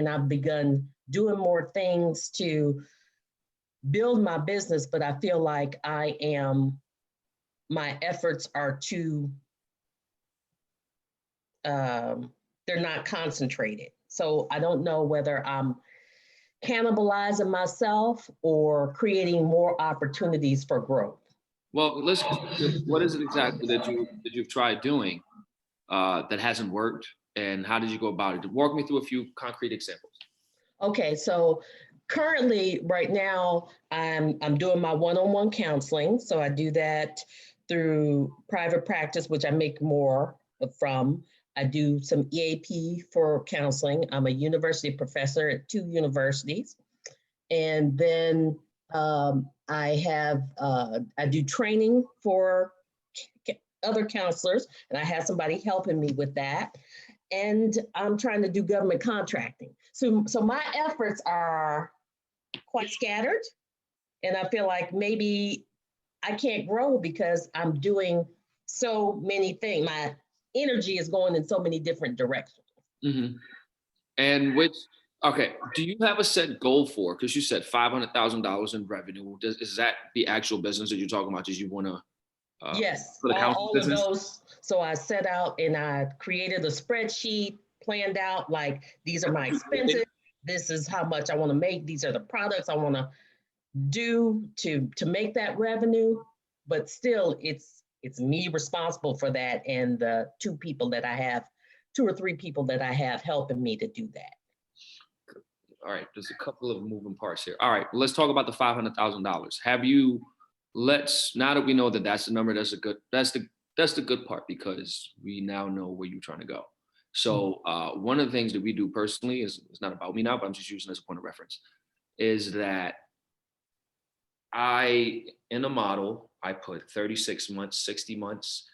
and I've begun doing more things to build my business, but I feel like my efforts are too, they're not concentrated. So I don't know whether I'm cannibalizing myself or creating more opportunities for growth. Well, what is it exactly that you've tried doing that hasn't worked, and how did you go about it? Walk me through a few concrete examples. Okay, so currently, right now, I'm doing my one-on-one counseling. So I do that through private practice, which I make more from. I do some EAP for counseling. I'm a university professor at 2 universities. And then I do training for other counselors, and I have somebody helping me with that. And I'm trying to do government contracting. So my efforts are quite scattered, and I feel like maybe I can't grow because I'm doing so many things. My energy is going in so many different directions. Mm-hmm. And okay, do you have a set goal for, because you said $500,000 in revenue. Is that the actual business that you're talking about? Just you want to yes, for the all of business? those. So I set out and I created a spreadsheet, planned out like, these are my expenses. This is how much I want to make. These are the products I want to do to make that revenue. But still, it's me responsible for that, and the 2 or 3 people that I have helping me to do that. All right, there's a couple of moving parts here. All right, let's talk about the $500,000. Now that we know that that's the number, that's the good part, because we now know where you're trying to go. So one of the things that we do personally is, it's not about me now, but I'm just using it as a point of reference, is that in a model, I put 36 months, 60 months,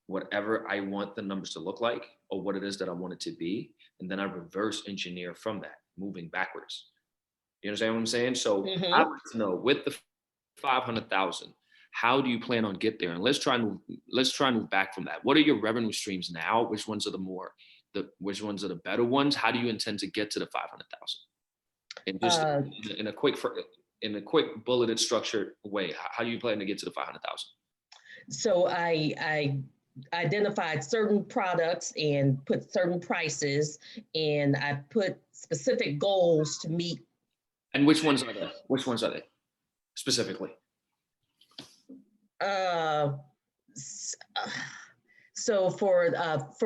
whatever I want the numbers to look like, or what it is that I want it to be. And then I reverse engineer from that, moving backwards. You understand what I'm saying? So I'd like to know, with the 500,000, how do you plan on get there? And let's try and move back from that. What are your revenue streams now? Which ones are which ones are the better ones? How do you intend to get to the 500,000? And just in a quick bulleted, structured way, how do you plan to get to the 500,000? So I identified certain products and put certain prices, and I put specific goals to meet. And which ones are they? Which ones are they specifically? So for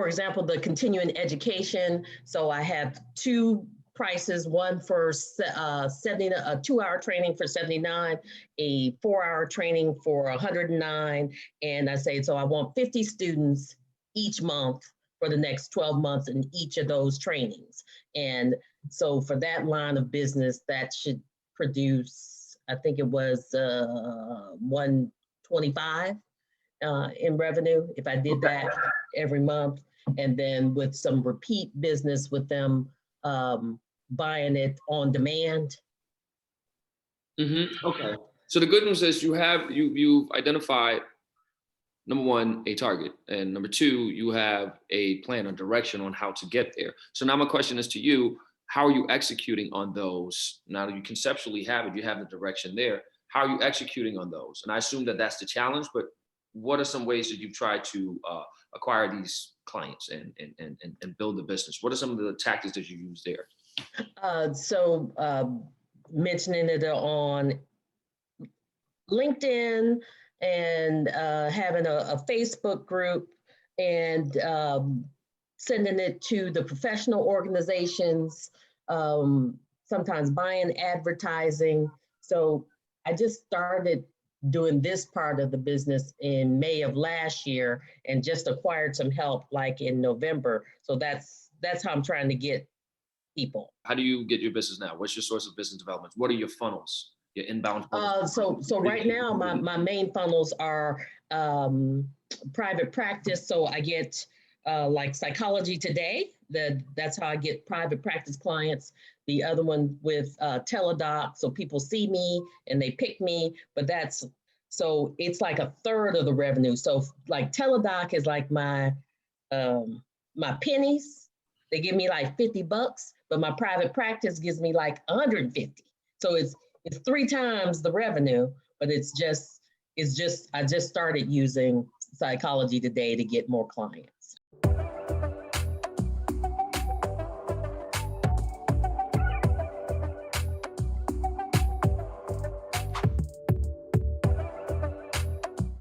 example, the continuing education. So I have 2 prices, one for 2-hour training for $79, a 4-hour training for $109. And I say, so I want 50 students each month for the next 12 months in each of those trainings. And so for that line of business, that should produce, I think it was 125 in revenue if I did that every month. And then with some repeat business with them buying it on demand. Mm-hmm. Okay. So the good news is you've identified, number one, a target, and number 2, you have a plan or direction on how to get there. So now my question is to you: how are you executing on those? Now that you conceptually have it, you have the direction there. How are you executing on those? And I assume that that's the challenge, but what are some ways that you've tried to acquire these clients and build the business? What are some of the tactics that you use there? Mentioning it on LinkedIn, and having a Facebook group, and sending it to the professional organizations, sometimes buying advertising. So I just started doing this part of the business in May of last year, and just acquired some help like in November. So that's how I'm trying to get people. How do you get your business now? What's your source of business development? What are your funnels, your inbound funnels? So right now, my main funnels are private practice. So I get like Psychology Today. That's how I get private practice clients. The other one with Teledoc. So people see me and they pick me, but so it's like a third of the revenue. So like Teledoc is like my pennies. They give me like $50, but my private practice gives me like 150. So it's 3 times the revenue, but I just started using Psychology Today to get more clients.